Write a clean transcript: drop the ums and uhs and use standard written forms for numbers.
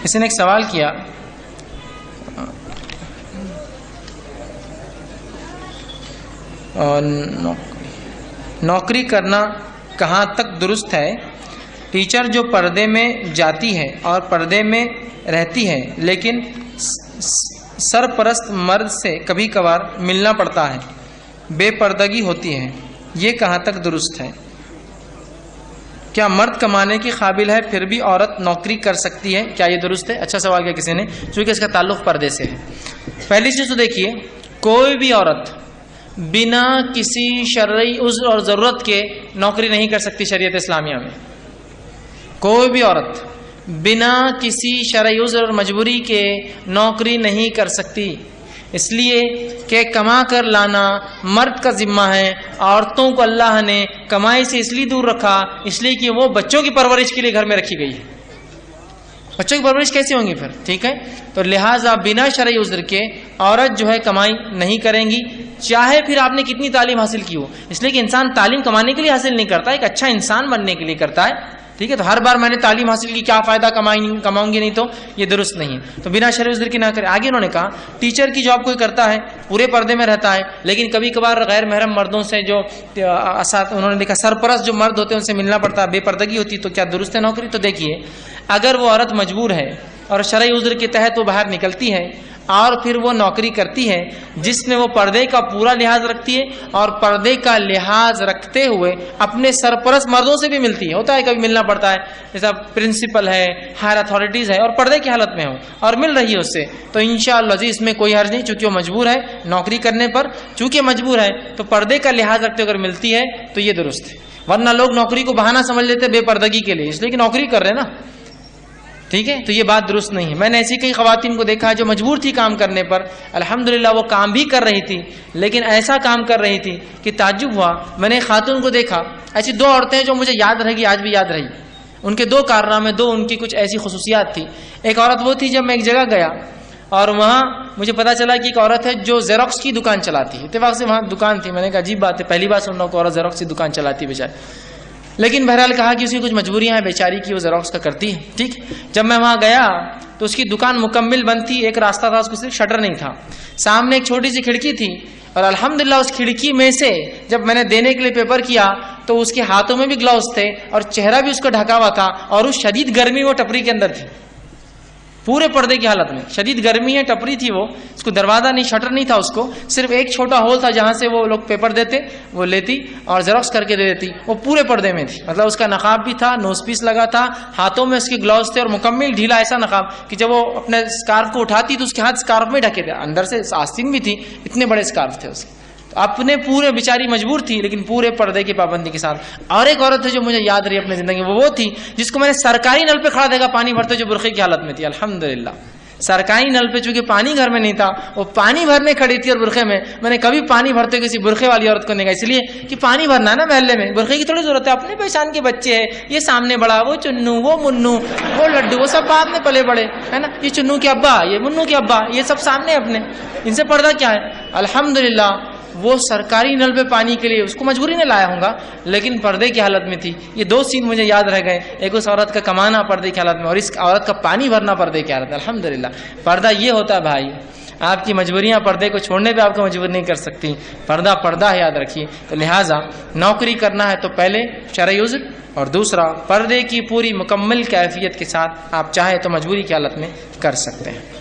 کسی نے ایک سوال کیا نوکری کرنا کہاں تک درست ہے؟ ٹیچر جو پردے میں جاتی ہے اور پردے میں رہتی ہے لیکن سرپرست مرد سے کبھی کبھار ملنا پڑتا ہے، بے پردگی ہوتی ہے، یہ کہاں تک درست ہے؟ کیا مرد کمانے کی قابل ہے پھر بھی عورت نوکری کر سکتی ہے؟ کیا یہ درست ہے؟ اچھا سوال کیا کسی نے، چونکہ اس کا تعلق پردے سے ہے۔ پہلی چیز تو دیکھیے، کوئی بھی عورت بنا کسی شرعی عذر اور ضرورت کے نوکری نہیں کر سکتی۔ شریعت اسلامیہ میں کوئی بھی عورت بنا کسی شرعی عذر اور مجبوری کے نوکری نہیں کر سکتی، اس لیے کہ کما کر لانا مرد کا ذمہ ہے۔ عورتوں کو اللہ نے کمائی سے اس لیے دور رکھا اس لیے کہ وہ بچوں کی پرورش کے لیے گھر میں رکھی گئی ہے۔ بچوں کی پرورش کیسے ہوں گی پھر؟ ٹھیک ہے، تو لہٰذا بنا شرعی عذر کے عورت جو ہے کمائی نہیں کریں گی، چاہے پھر آپ نے کتنی تعلیم حاصل کی ہو، اس لیے کہ انسان تعلیم کمانے کے لیے حاصل نہیں کرتا، ایک اچھا انسان بننے کے لیے کرتا ہے۔ ٹھیک ہے، تو ہر بار میں نے تعلیم حاصل کی کیا فائدہ، کماؤں گی نہیں تو یہ درست نہیں ہے۔ تو بنا شرعی عذر کی نہ کرے۔ آگے انہوں نے کہا ٹیچر کی جاب کوئی کرتا ہے، پورے پردے میں رہتا ہے، لیکن کبھی کبھار غیر محرم مردوں سے جو انہوں نے دیکھا سرپرست جو مرد ہوتے ہیں ان سے ملنا پڑتا ہے، بے پردگی ہوتی، تو کیا درست ہے نوکری؟ تو دیکھیے، اگر وہ عورت مجبور ہے اور شرعی عذر کے تحت وہ باہر نکلتی ہے اور پھر وہ نوکری کرتی ہے جس میں وہ پردے کا پورا لحاظ رکھتی ہے اور پردے کا لحاظ رکھتے ہوئے اپنے سرپرست مردوں سے بھی ملتی ہے، ہوتا ہے کبھی ملنا پڑتا ہے، جیسا پرنسپل ہے، ہائر اتھارٹیز ہے، اور پردے کی حالت میں ہو اور مل رہی ہے اس سے، تو انشاءاللہ عزیز اس میں کوئی حرج نہیں، چونکہ وہ مجبور ہے نوکری کرنے پر، چونکہ مجبور ہے تو پردے کا لحاظ رکھتے اگر ملتی ہے تو یہ درست ہے۔ ورنہ لوگ نوکری کو بہانہ سمجھ لیتے بے پردگی کے لیے، اس لیے کہ نوکری کر رہے ہیں نا، ٹھیک ہے، تو یہ بات درست نہیں ہے۔ میں نے ایسی کئی خواتین کو دیکھا جو مجبور تھی کام کرنے پر، الحمدللہ وہ کام بھی کر رہی تھی، لیکن ایسا کام کر رہی تھی کہ تعجب ہوا۔ میں نے خاتون کو دیکھا، ایسی دو عورتیں جو مجھے یاد رہے گی، آج بھی یاد رہی، ان کے دو کارنامے، دو ان کی کچھ ایسی خصوصیات تھی۔ ایک عورت وہ تھی جب میں ایک جگہ گیا اور وہاں مجھے پتا چلا کہ ایک عورت ہے جو زیروکس کی دکان چلاتی ہے، اتفاق سے وہاں دکان تھی۔ میں نے کہا عجیب بات ہے، پہلی بار سن رہا ہوں کہ عورت زیروکس کی دکان چلاتی ہے بیچاری، لیکن بہرحال کہا کہ اس کی کچھ مجبوریاں ہیں بیچاری کی، وہ زیروکس کا کرتی ہے۔ ٹھیک، جب میں وہاں گیا تو اس کی دکان مکمل بند تھی، ایک راستہ تھا، اس کو صرف شٹر نہیں تھا، سامنے ایک چھوٹی سی کھڑکی تھی، اور الحمدللہ اس کھڑکی میں سے جب میں نے دینے کے لیے پیپر کیا تو اس کے ہاتھوں میں بھی گلوز تھے اور چہرہ بھی اس کا ڈھکا ہوا تھا، اور اس شدید گرمی وہ ٹپری کے اندر تھی، پورے پردے کی حالت میں، شدید گرمی ہے، ٹپری تھی وہ، اس کو دروازہ نہیں، شٹر نہیں تھا، اس کو صرف ایک چھوٹا ہول تھا جہاں سے وہ لوگ پیپر دیتے، وہ لیتی اور زیروکس کر کے دے دیتی، وہ پورے پردے میں تھی، مطلب اس کا نقاب بھی تھا، نوز پیس لگا تھا، ہاتھوں میں اس کے گلوز تھے اور مکمل ڈھیلا ایسا نقاب کہ جب وہ اپنے اسکارف کو اٹھاتی تو اس کے ہاتھ اسکارف میں ڈھکے تھے، اندر سے آستین بھی تھی، اتنے بڑے اسکارف تھے اس کے، تو اپنے پورے بیچاری مجبور تھی لیکن پورے پردے کی پابندی کے ساتھ۔ اور ایک عورت ہے جو مجھے یاد رہی اپنی زندگی میں، وہ تھی جس کو میں نے سرکاری نل پہ کھڑا دیکھا پانی بھرتے، جو برقعے کی حالت میں تھی، الحمدللہ سرکاری نل پہ، چونکہ پانی گھر میں نہیں تھا، وہ پانی بھرنے کھڑی تھی اور برقعے میں نے کبھی پانی بھرتے کسی برقعے والی عورت کو نہیں کہا، اس لیے کہ پانی بھرنا ہے نا محلے میں، برقعے کی تھوڑی ضرورت ہے، اپنے پہچان کے بچے ہیں، یہ سامنے بڑا، وہ چنو، وہ منو، وہ لڈو، وہ سب بعد میں پلے بڑے ہے نا، یہ چنو کے ابا، یہ منو کے ابا، یہ سب سامنے اپنے، ان سے پردہ کیا ہے؟ الحمدللہ وہ سرکاری نل پہ پانی کے لیے، اس کو مجبوری نے لایا ہوں گا لیکن پردے کی حالت میں تھی۔ یہ دو سین مجھے یاد رہ گئے، ایک اس عورت کا کمانا پردے کی حالت میں اور اس عورت کا پانی بھرنا پردے کی حالت میں۔ الحمدللہ پردہ یہ ہوتا ہے بھائی، آپ کی مجبوریاں پردے کو چھوڑنے پہ آپ کو مجبور نہیں کر سکتی، پردہ پردہ ہے، یاد رکھیے۔ تو لہٰذا نوکری کرنا ہے تو پہلے شرعی عذر، اور دوسرا پردے کی پوری مکمل کیفیت کے ساتھ آپ چاہے تو مجبوری کی حالت میں کر سکتے ہیں۔